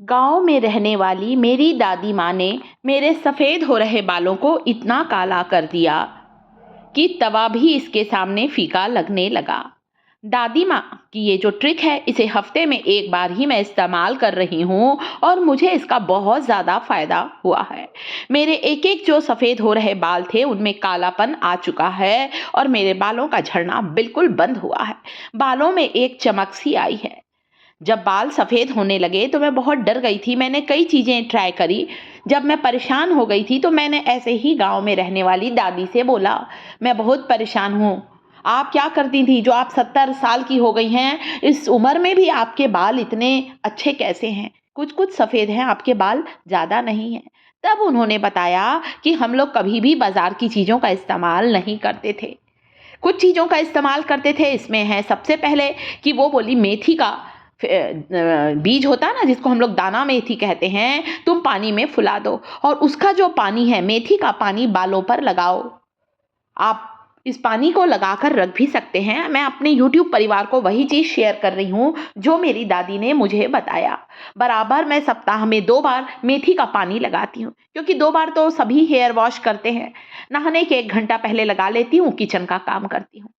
गांव में रहने वाली मेरी दादी माँ ने मेरे सफ़ेद हो रहे बालों को इतना काला कर दिया कि तवा भी इसके सामने फीका लगने लगा। दादी माँ की ये जो ट्रिक है, इसे हफ्ते में एक बार ही मैं इस्तेमाल कर रही हूँ और मुझे इसका बहुत ज़्यादा फ़ायदा हुआ है। मेरे एक एक जो सफ़ेद हो रहे बाल थे उनमें कालापन आ चुका है और मेरे बालों का झड़ना बिल्कुल बंद हुआ है। बालों में एक चमक सी आई है। जब बाल सफ़ेद होने लगे तो मैं बहुत डर गई थी। मैंने कई चीज़ें ट्राई करी। जब मैं परेशान हो गई थी तो मैंने ऐसे ही गांव में रहने वाली दादी से बोला, मैं बहुत परेशान हूँ, आप क्या करती थी जो आप 70 साल की हो गई हैं, इस उम्र में भी आपके बाल इतने अच्छे कैसे हैं? कुछ कुछ सफ़ेद हैं आपके बाल, ज़्यादा नहीं हैं। तब उन्होंने बताया कि हम लोग कभी भी बाज़ार की चीज़ों का इस्तेमाल नहीं करते थे, कुछ चीज़ों का इस्तेमाल करते थे। इसमें है सबसे पहले कि वो बोली मेथी का बीज होता है ना, जिसको हम लोग दाना मेथी कहते हैं, तुम पानी में फुला दो और उसका जो पानी है, मेथी का पानी बालों पर लगाओ। आप इस पानी को लगाकर रख भी सकते हैं। मैं अपने YouTube परिवार को वही चीज़ शेयर कर रही हूँ जो मेरी दादी ने मुझे बताया। बराबर मैं सप्ताह में 2 बार मेथी का पानी लगाती हूँ, क्योंकि 2 बार तो सभी हेयर वॉश करते हैं। नहाने के 1 घंटा पहले लगा लेती हूँ, किचन का काम करती हूँ।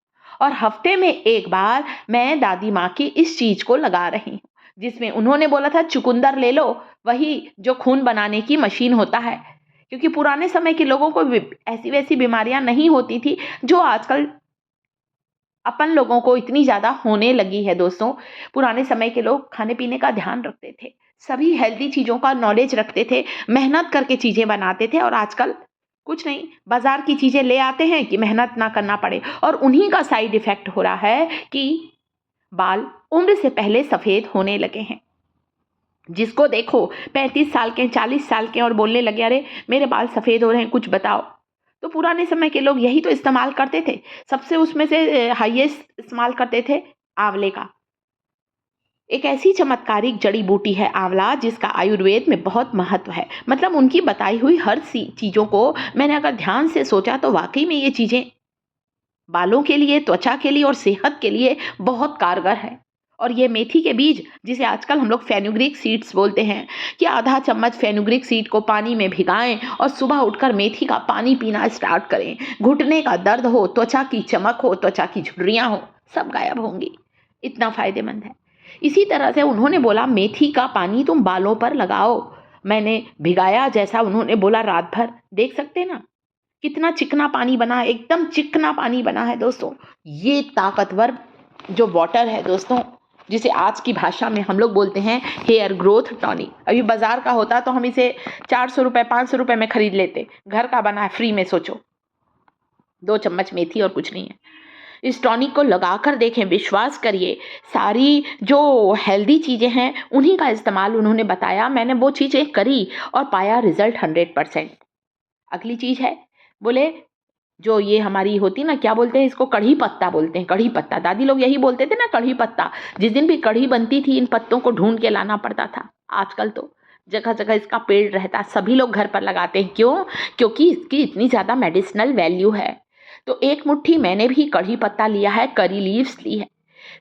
और हफ्ते में 1 बार मैं दादी माँ की इस चीज़ को लगा रही हूँ, जिसमें उन्होंने बोला था चुकंदर ले लो, वही जो खून बनाने की मशीन होता है। क्योंकि पुराने समय के लोगों को ऐसी वैसी बीमारियां नहीं होती थी जो आजकल अपन लोगों को इतनी ज़्यादा होने लगी है। दोस्तों, पुराने समय के लोग खाने पीने का ध्यान रखते थे, सभी हेल्दी चीज़ों का नॉलेज रखते थे, मेहनत करके चीज़ें बनाते थे। और आजकल कुछ नहीं, बाजार की चीज़ें ले आते हैं कि मेहनत ना करना पड़े, और उन्हीं का साइड इफ़ेक्ट हो रहा है कि बाल उम्र से पहले सफ़ेद होने लगे हैं। जिसको देखो 35 साल के, 40 साल के और बोलने लगे, अरे मेरे बाल सफ़ेद हो रहे हैं, कुछ बताओ। तो पुराने समय के लोग यही तो इस्तेमाल करते थे। सबसे उसमें से हाईएस्ट इस्तेमाल करते थे आंवले का। एक ऐसी चमत्कारिक जड़ी बूटी है आंवला, जिसका आयुर्वेद में बहुत महत्व है। मतलब उनकी बताई हुई हर चीज़ों को मैंने अगर ध्यान से सोचा तो वाकई में ये चीज़ें बालों के लिए, त्वचा के लिए और सेहत के लिए बहुत कारगर है। और ये मेथी के बीज, जिसे आजकल हम लोग फेनुग्रीक सीड्स बोलते हैं, कि आधा चम्मच फेनुग्रीक सीड को पानी में भिगाएं और सुबह उठकर मेथी का पानी पीना स्टार्ट करें। घुटने का दर्द हो, त्वचा की चमक हो, त्वचा की झुर्रियाँ हो, सब गायब होंगी। इतना फायदेमंद है। इसी तरह से उन्होंने बोला मेथी का पानी तुम बालों पर लगाओ। मैंने भिगाया जैसा उन्होंने बोला रात भर। देख सकते हैं ना कितना चिकना पानी बना है, एकदम चिकना पानी बना है। दोस्तों, ये ताकतवर जो वाटर है दोस्तों, जिसे आज की भाषा में हम लोग बोलते हैं हेयर ग्रोथ टॉनिक। अभी बाजार का होता तो हम इसे 400 रुपए 500 रुपए में खरीद लेते। घर का बना है फ्री में, सोचो 2 चम्मच मेथी और कुछ नहीं है। इस टॉनिक को लगाकर देखें, विश्वास करिए, सारी जो हेल्दी चीज़ें हैं उन्हीं का इस्तेमाल उन्होंने बताया। मैंने वो चीज़ें करी और पाया रिजल्ट 100%। अगली चीज़ है, बोले जो ये हमारी होती ना, क्या बोलते हैं इसको, कढ़ी पत्ता बोलते हैं। कढ़ी पत्ता, दादी लोग यही बोलते थे ना, कढ़ी पत्ता। जिस दिन भी कढ़ी बनती थी इन पत्तों को ढूंढ के लाना पड़ता था। आजकल तो जगह जगह इसका पेड़ रहता है, सभी लोग घर पर लगाते हैं। क्यों? क्योंकि इसकी इतनी ज़्यादा मेडिसिनल वैल्यू है। तो 1 मुट्ठी मैंने भी कढ़ी पत्ता लिया है, करी लीव्स ली है।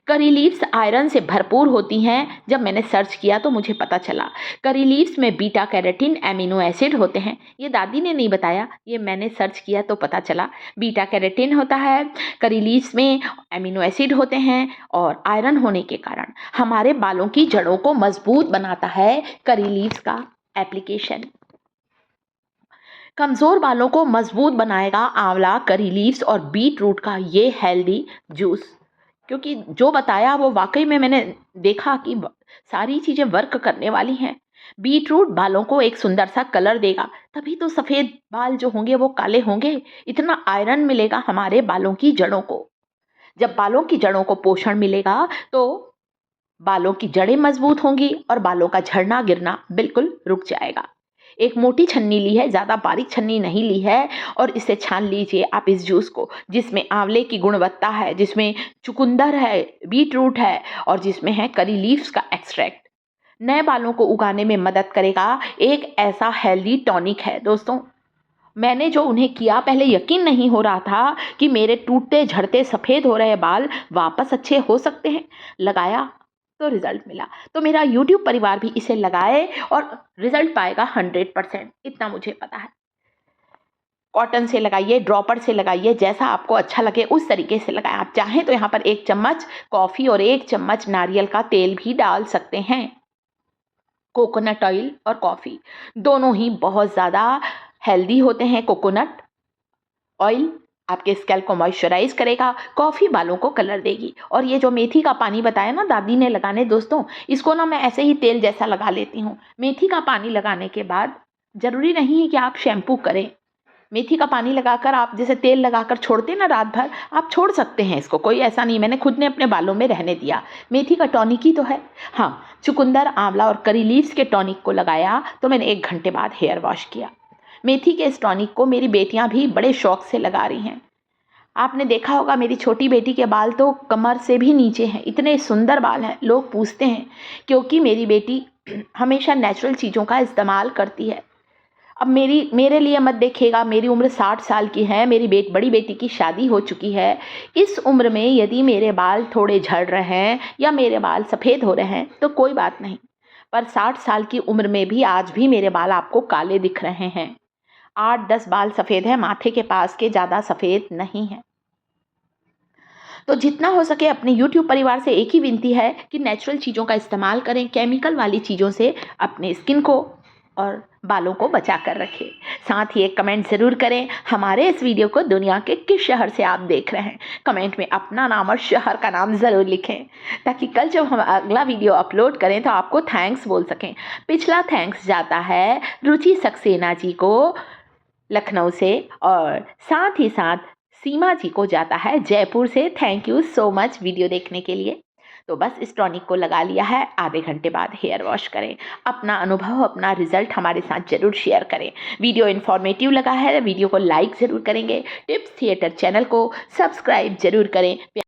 करी लीव्स आयरन से भरपूर होती हैं। जब मैंने सर्च किया तो मुझे पता चला करी लीव्स में बीटा कैरोटीन एमिनो एसिड होते हैं। ये दादी ने नहीं बताया, ये मैंने सर्च किया तो पता चला। बीटा कैरोटीन होता है, करी लीव्स में एमिनो एसिड होते हैं, और आयरन होने के कारण हमारे बालों की जड़ों को मजबूत बनाता है करी लीव्स का एप्लीकेशन। कमज़ोर बालों को मजबूत बनाएगा आंवला, करी लीव्स और बीट रूट का ये हेल्दी जूस। क्योंकि जो बताया वो वाकई में मैंने देखा कि सारी चीज़ें वर्क करने वाली हैं। बीट रूट बालों को एक सुंदर सा कलर देगा, तभी तो सफ़ेद बाल जो होंगे वो काले होंगे। इतना आयरन मिलेगा हमारे बालों की जड़ों को। जब बालों की जड़ों को पोषण मिलेगा तो बालों की जड़ें मजबूत होंगी और बालों का झड़ना गिरना बिल्कुल रुक जाएगा। एक मोटी छन्नी ली है, ज़्यादा बारीक छन्नी नहीं ली है, और इसे छान लीजिए आप इस जूस को, जिसमें आंवले की गुणवत्ता है, जिसमें चुकंदर है, बीट रूट है, और जिसमें है करी लीव्स का एक्सट्रैक्ट। नए बालों को उगाने में मदद करेगा। एक ऐसा हेल्दी टॉनिक है दोस्तों। मैंने जो उन्हें किया, पहले यकीन नहीं हो रहा था कि मेरे टूटते झड़ते सफ़ेद हो रहे बाल वापस अच्छे हो सकते हैं। लगाया तो रिज़ल्ट मिला। तो मेरा यूट्यूब परिवार भी इसे लगाए और रिज़ल्ट पाएगा 100%, इतना मुझे पता है। कॉटन से लगाइए, ड्रॉपर से लगाइए, जैसा आपको अच्छा लगे उस तरीके से लगाएं। आप चाहें तो यहाँ पर 1 चम्मच कॉफ़ी और 1 चम्मच नारियल का तेल भी डाल सकते हैं। कोकोनट ऑयल और कॉफ़ी दोनों ही बहुत ज़्यादा हेल्दी होते हैं। कोकोनट ऑयल आपके स्कैल्प को मॉइस्चराइज करेगा, कॉफ़ी बालों को कलर देगी। और ये जो मेथी का पानी बताया ना दादी ने लगाने, दोस्तों इसको ना मैं ऐसे ही तेल जैसा लगा लेती हूँ। मेथी का पानी लगाने के बाद ज़रूरी नहीं है कि आप शैम्पू करें। मेथी का पानी लगाकर आप जैसे तेल लगाकर छोड़ते हैं ना रात भर, आप छोड़ सकते हैं इसको, कोई ऐसा नहीं। मैंने खुद ने अपने बालों में रहने दिया। मेथी का टॉनिक ही तो है। हाँ, चुकंदर, आंवला और करी लीव्स के टॉनिक को लगाया तो मैंने 1 घंटे बाद हेयर वॉश किया। मेथी के इस टॉनिक को मेरी बेटियां भी बड़े शौक से लगा रही हैं। आपने देखा होगा मेरी छोटी बेटी के बाल तो कमर से भी नीचे हैं, इतने सुंदर बाल हैं। लोग पूछते हैं क्योंकि मेरी बेटी हमेशा नेचुरल चीज़ों का इस्तेमाल करती है। अब मेरे लिए मत देखिएगा, मेरी उम्र 60 साल की है, मेरी बड़ी बेटी की शादी हो चुकी है। इस उम्र में यदि मेरे बाल थोड़े झड़ रहे हैं या मेरे बाल सफ़ेद हो रहे हैं तो कोई बात नहीं, पर 60 साल की उम्र में भी आज भी मेरे बाल आपको काले दिख रहे हैं। 8-10 बाल सफ़ेद हैं, माथे के पास के ज़्यादा सफ़ेद नहीं हैं। तो जितना हो सके अपने यूट्यूब परिवार से एक ही विनती है कि नेचुरल चीज़ों का इस्तेमाल करें, केमिकल वाली चीज़ों से अपने स्किन को और बालों को बचा कर रखें। साथ ही एक कमेंट ज़रूर करें, हमारे इस वीडियो को दुनिया के किस शहर से आप देख रहे हैं। कमेंट में अपना नाम और शहर का नाम ज़रूर लिखें, ताकि कल जब हम अगला वीडियो अपलोड करें तो आपको थैंक्स बोल सकें। पिछला थैंक्स जाता है रुचि सक्सेना जी को लखनऊ से, और साथ ही साथ सीमा जी को जाता है जयपुर से। Thank you so much video देखने के लिए। तो बस इस टॉनिक को लगा लिया है, आधे घंटे बाद हेयर वॉश करें। अपना अनुभव, अपना रिजल्ट हमारे साथ ज़रूर शेयर करें। वीडियो इन्फॉर्मेटिव लगा है, वीडियो को लाइक ज़रूर करेंगे। टिप्स थिएटर चैनल को सब्सक्राइब ज़रूर करें।